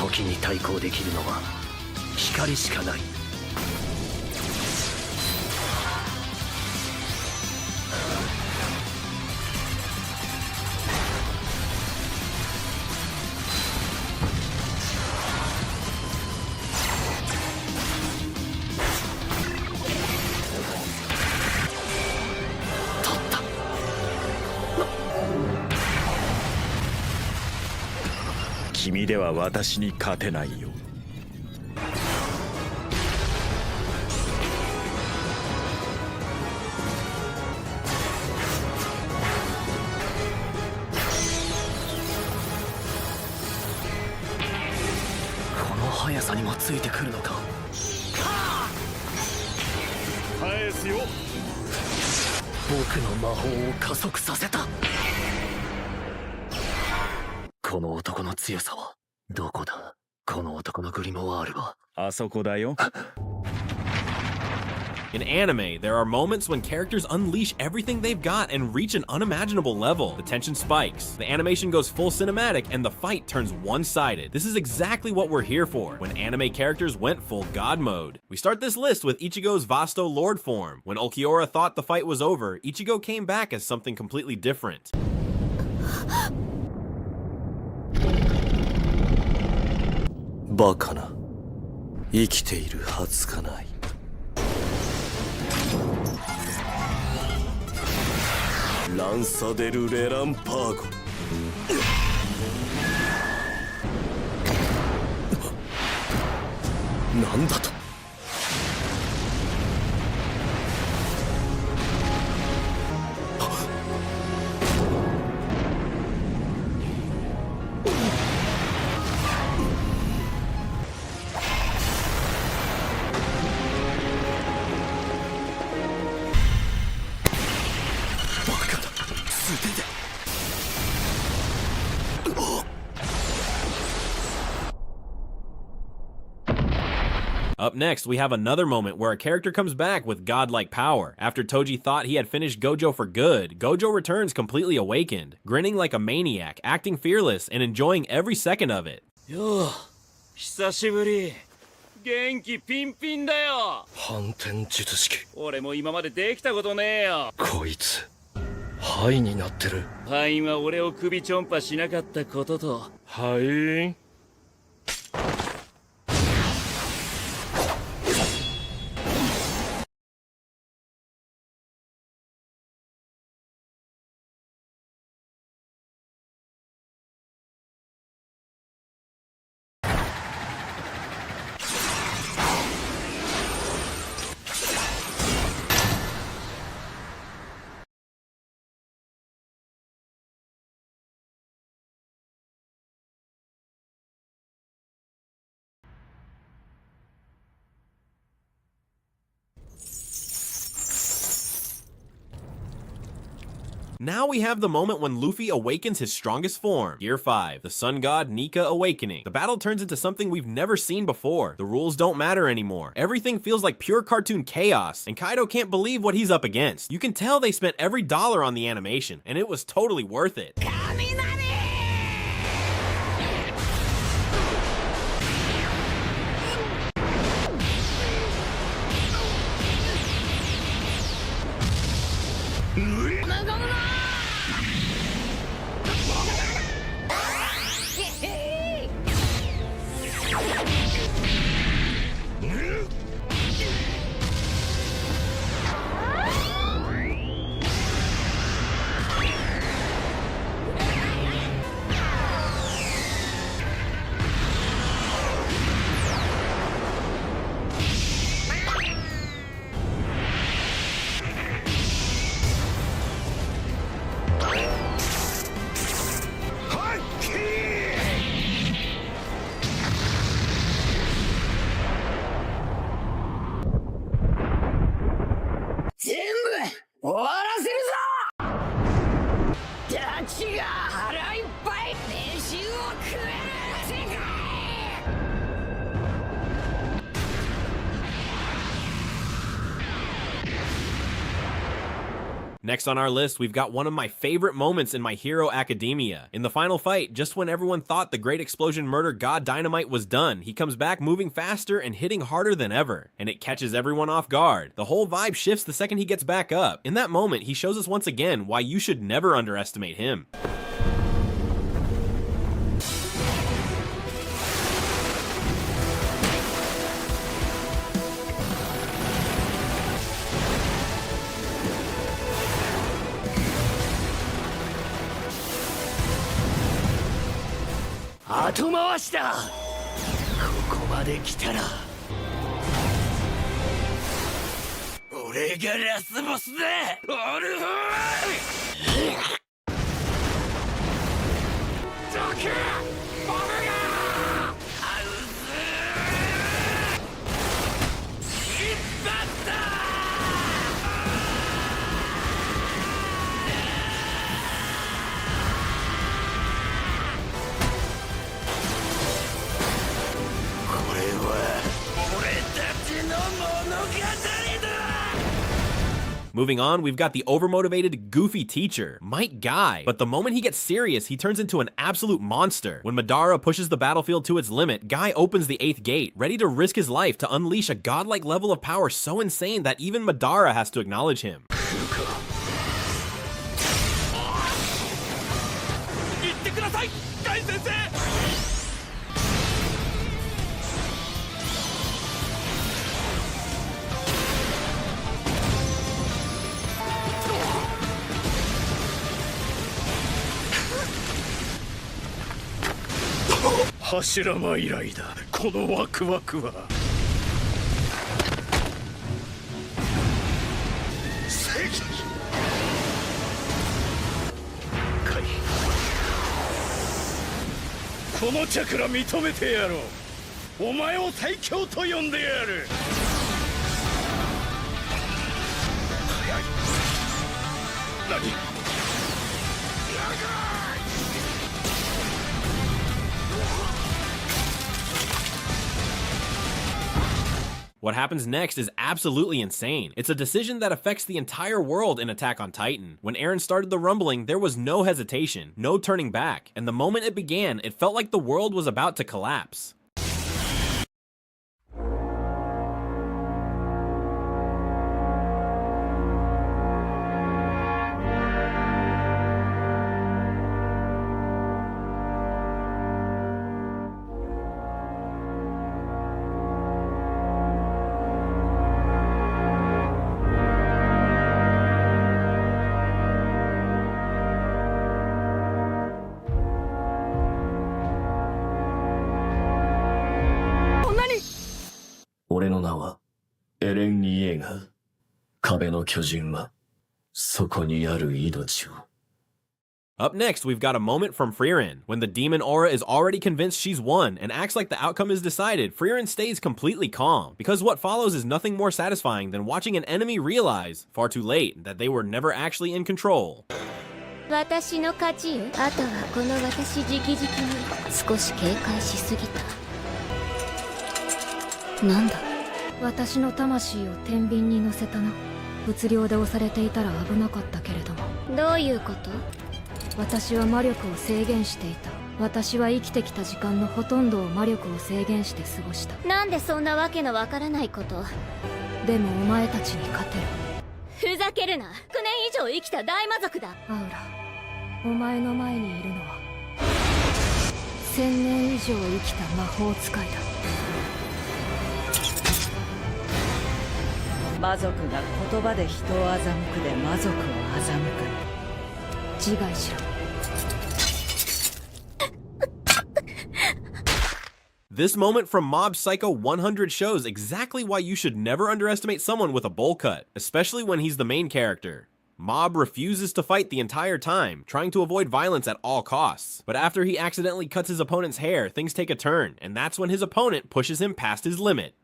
時に対抗できるのは光しかない。君では私に勝てないよ。この速さにもついてくるのか。返すよ。僕の魔法を加速させた。この男の強さはどこだ。この男のグリモワールはあそこだよ。In anime, there are moments when characters unleash everything they've got and reach an unimaginable level. The tension spikes, the animation goes full cinematic, and the fight turns one-sided. This is exactly what we're here for, when anime characters went full god mode. We start this list with Ichigo's Vasto Lorde form. When Ulquiorra thought the fight was over, Ichigo came back as something completely different. バカな。生きているはずがない。ランサデル・レランパーゴ。なんだと。Up next, we have another moment where a character comes back with godlike power. After Toji thought he had finished Gojo for good, Gojo returns completely awakened, grinning like a maniac, acting fearless, and enjoying every second of it. よう、久しぶり。元気ピンピンだよ。反転術式。俺も今までできたことねえよ。こいつハイになってる。ハインは俺を首ちょんぱしなかったことと。はい。Now we have the moment when Luffy awakens his strongest form. Gear 5, the Sun God Nika Awakening. The battle turns into something we've never seen before. The rules don't matter anymore. Everything feels like pure cartoon chaos, and Kaido can't believe what he's up against. You can tell they spent every dollar on the animation, and it was totally worth it. Next on our list, we've got one of my favorite moments in My Hero Academia. In the final fight, just when everyone thought the Great Explosion Murder God Dynamite was done, he comes back moving faster and hitting harder than ever, and it catches everyone off guard. The whole vibe shifts the second he gets back up. In that moment, he shows us once again why you should never underestimate him.後回しだ。ここまで来たら俺がラスボスだ。オルフーどけボムがハウス一発だ。Moving on, we've got the overmotivated, goofy teacher, Might Guy. But the moment he gets serious, he turns into an absolute monster. When Madara pushes the battlefield to its limit, Guy opens the 8th gate, ready to risk his life to unleash a godlike level of power so insane that even Madara has to acknowledge him. 言ってください、ガイ先生。柱間以来だ、このワクワクは。このチャクラ認めてやろう。お前を最強と呼んでやる。何What happens next is absolutely insane. It's a decision that affects the entire world in Attack on Titan. When Eren started the rumbling, there was no hesitation, no turning back, and the moment it began, it felt like the world was about to collapse. Up next, we've got a moment from Frieren. When the demon aura is already convinced she's won and acts like the outcome is decided, Frieren stays completely calm, because what follows is nothing more satisfying than watching an enemy realize, far too late, that they were never actually in control. 私の勝ちよ。あとはこの私直々に少し警戒しすぎた。なんだ、私の魂を天秤に乗せたな。物量で押されていたら危なかったけれども。どういうこと？私は魔力を制限していた。私は生きてきた時間のほとんどを魔力を制限して過ごした。なんでそんなわけのわからないこと。でもお前たちに勝てる。ふざけるな。9年以上生きた大魔族だ。アウラ、お前の前にいるのは1000年以上生きた魔法使いだ。魔族が言葉で人を欺くで魔族を欺く。自害しろ。This moment from Mob Psycho 100 shows exactly why you should never underestimate someone with a bowl cut, especially when he's the main character. Mob refuses to fight the entire time, trying to avoid violence at all costs. But after he accidentally cuts his opponent's hair, things take a turn, and that's when his opponent pushes him past his limit.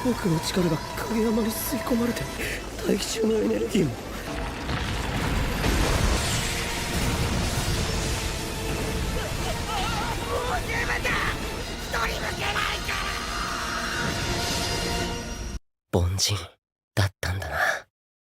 僕の力が影山に吸い込まれて大気中のエネルギーも。凡人だったんだな。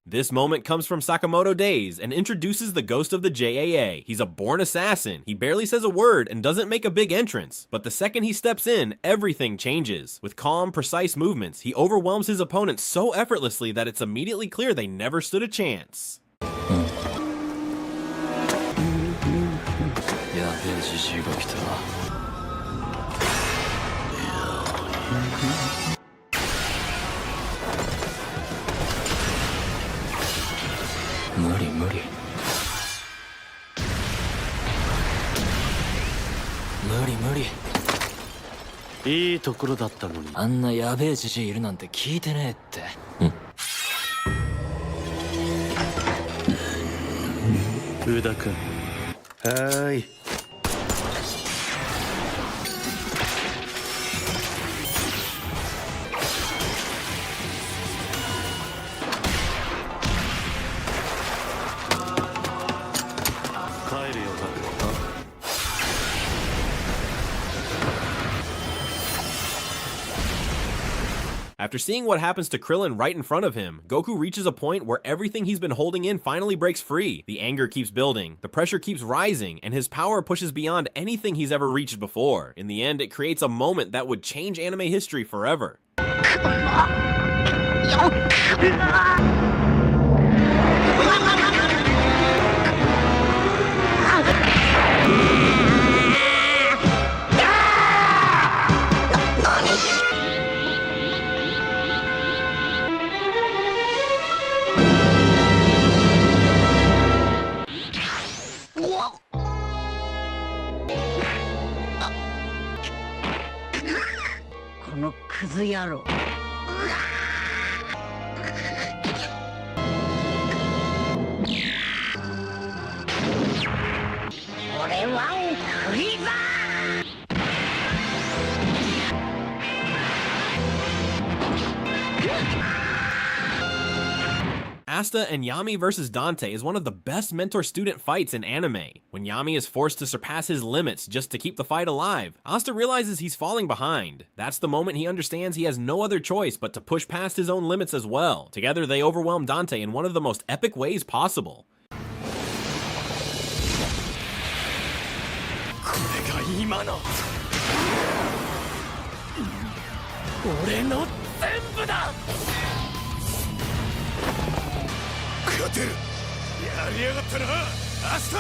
This moment comes from Sakamoto Days and introduces the ghost of the JAA. He's a born assassin. He barely says a word and doesn't make a big entrance. But the second he steps in, everything changes. With calm, precise movements, he overwhelms his opponents so effortlessly that it's immediately clear they never stood a chance. やべえじじいが来た。無理無理無理無理。いいところだったのにあんなやべえじじいいるなんて聞いてねえって。宇田君、はーい。After seeing what happens to Krillin right in front of him, Goku reaches a point where everything he's been holding in finally breaks free. The anger keeps building, the pressure keeps rising, and his power pushes beyond anything he's ever reached before. In the end, it creates a moment that would change anime history forever. このクズ野郎。俺はフリーザー。Asta and Yami vs Dante is one of the best mentor-student fights in anime. When Yami is forced to surpass his limits just to keep the fight alive, Asta realizes he's falling behind. That's the moment he understands he has no other choice but to push past his own limits as well. Together they overwhelm Dante in one of the most epic ways possible. これが今の俺の全部だ。勝てる。やりやがったな、アスタ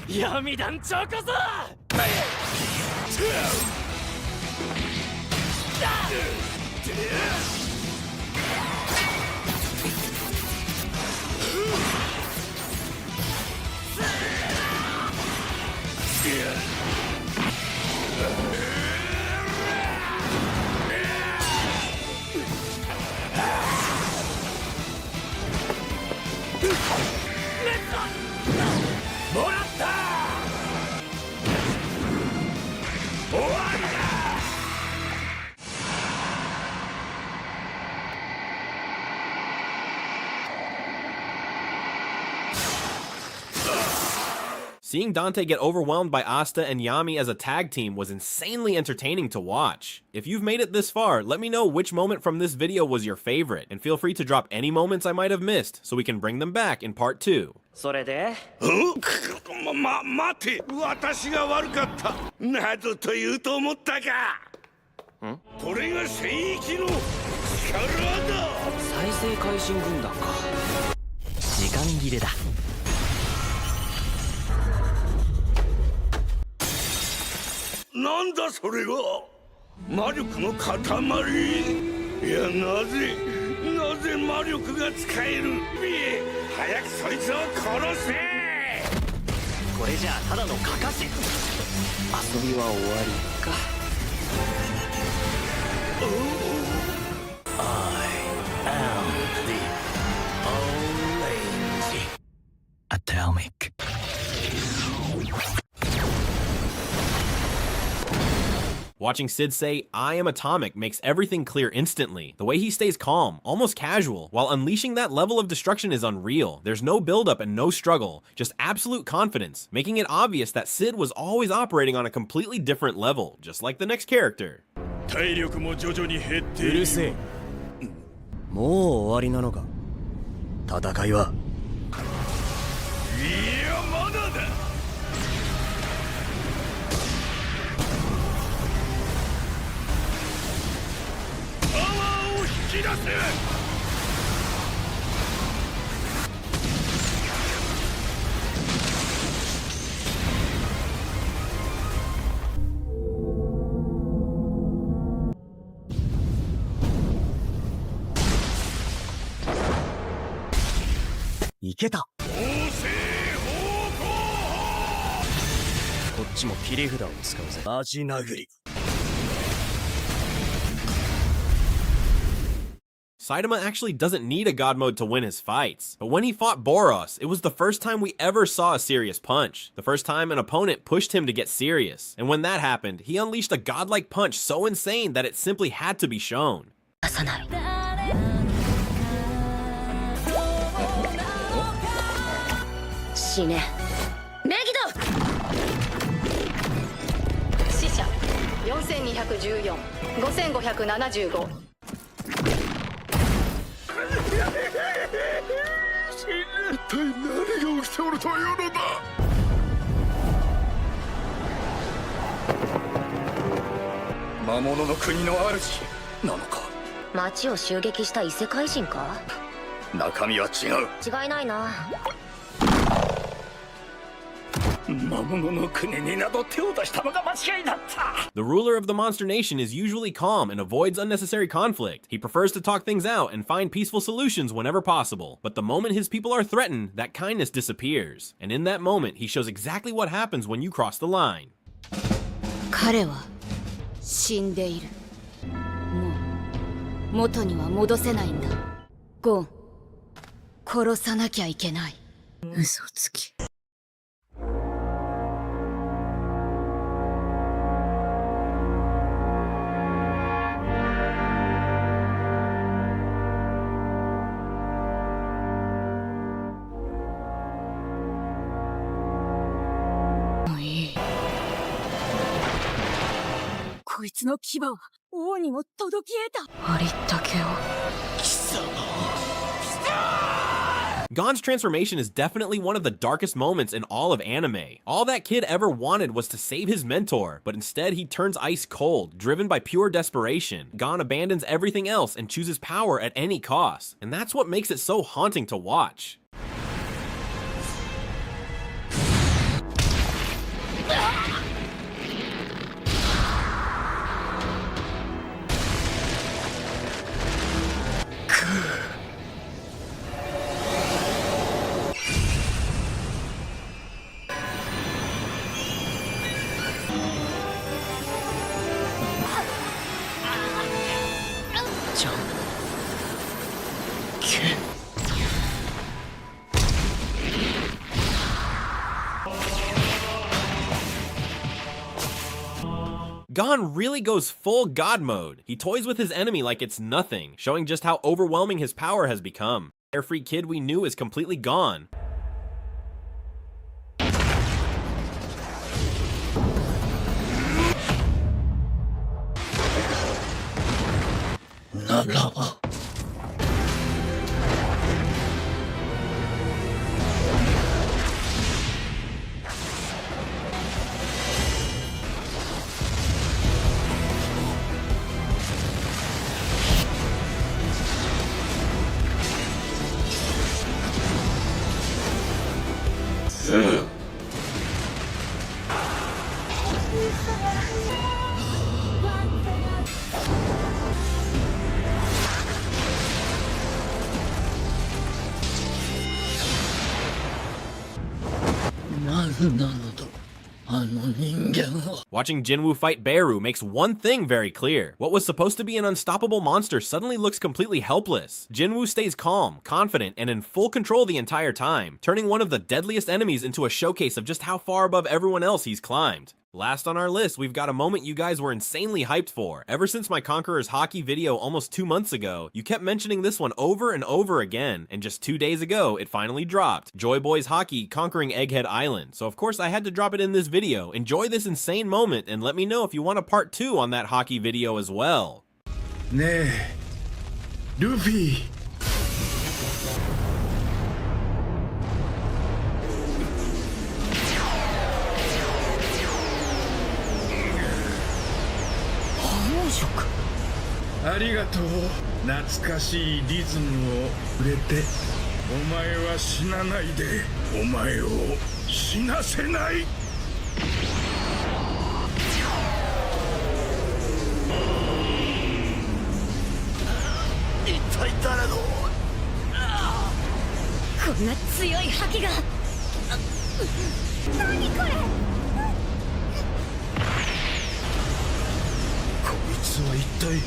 ー。闇団長こそ。もらった。終わりだ。Seeing Dante get overwhelmed by Asta and Yami as a tag team was insanely entertaining to watch. If you've made it this far, let me know which moment from this video was your favorite, and feel free to drop any moments I might have missed so we can bring them back in part 2. それで待て、私が悪かったなどと言うと思ったか。これが聖域の力だ。再生開心軍団か。時間切れだ。なんだそれが。魔力の塊。いや、なぜ魔力が使える。早くそいつを殺せ。これじゃあただのカカシ。遊びは終わりか。I am the orange atomic. Watching Sid say, "I am atomic," makes everything clear instantly. The way he stays calm, almost casual, while unleashing that level of destruction is unreal. There's no buildup and no struggle, just absolute confidence, making it obvious that Sid was always operating on a completely different level, just like the next character. 体力も徐々に減っている。うるせえ。もう終わりなのか。戦いは。いやまだだ。パワーを引き出せ。いけた。こっちも切り札を使うぜ。マジ殴り。Saitama actually doesn't need a god mode to win his fights, but when he fought Boros, it was the first time we ever saw a serious punch, the first time an opponent pushed him to get serious, and when that happened, he unleashed a godlike punch so insane that it simply had to be shown. 死ね。メギド。死者4214、5575。一体何が起きておるというのだ。魔物の国の主なのか。町を襲撃した異世界人か。中身は違う。違いないな。魔物の国になど手を出したのが間違いだった。The ruler of the monster nation is usually calm and avoids unnecessary conflict. He prefers to talk things out and find peaceful solutions whenever possible. But the moment his people are threatened, that kindness disappears. And in that moment, he shows exactly what happens when you cross the line. 彼は死んでいる。もう元には戻せないんだ。ゴン、殺さなきゃいけない。嘘つき。こいつの牙は王にも届き得た。ありったけを。貴様。Gon's transformation is definitely one of the darkest moments in all of anime. All that kid ever wanted was to save his mentor, but instead he turns ice cold, driven by pure desperation. Gon abandons everything else and chooses power at any cost, and that's what makes it so haunting to watch. Gon really goes full god mode. He toys with his enemy like it's nothing, showing just how overwhelming his power has become. The carefree kid we knew is completely gone. Watching Jinwoo fight Beru makes one thing very clear. What was supposed to be an unstoppable monster suddenly looks completely helpless. Jinwoo stays calm, confident, and in full control the entire time, turning one of the deadliest enemies into a showcase of just how far above everyone else he's climbed. Last on our list, we've got a moment you guys were insanely hyped for. Ever since my Conqueror's Haki video almost 2 months ago, you kept mentioning this one over and over again, and just 2 days ago, it finally dropped. Joy Boy's Haki conquering Egghead Island. So of course I had to drop it in this video. Enjoy this insane moment, and let me know if you want a part 2 on that Haki video as well. ねえルフィありがとう懐かしいリズムをくれてお前は死なないでお前を死なせない一体誰のこんな強い覇気が何これこいつは一体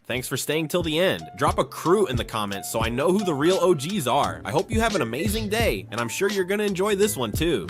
Thanks for staying till the end. Drop a crew in the comments so I know who the real OGs are. I hope you have an amazing day, and I'm sure you're gonna enjoy this one too.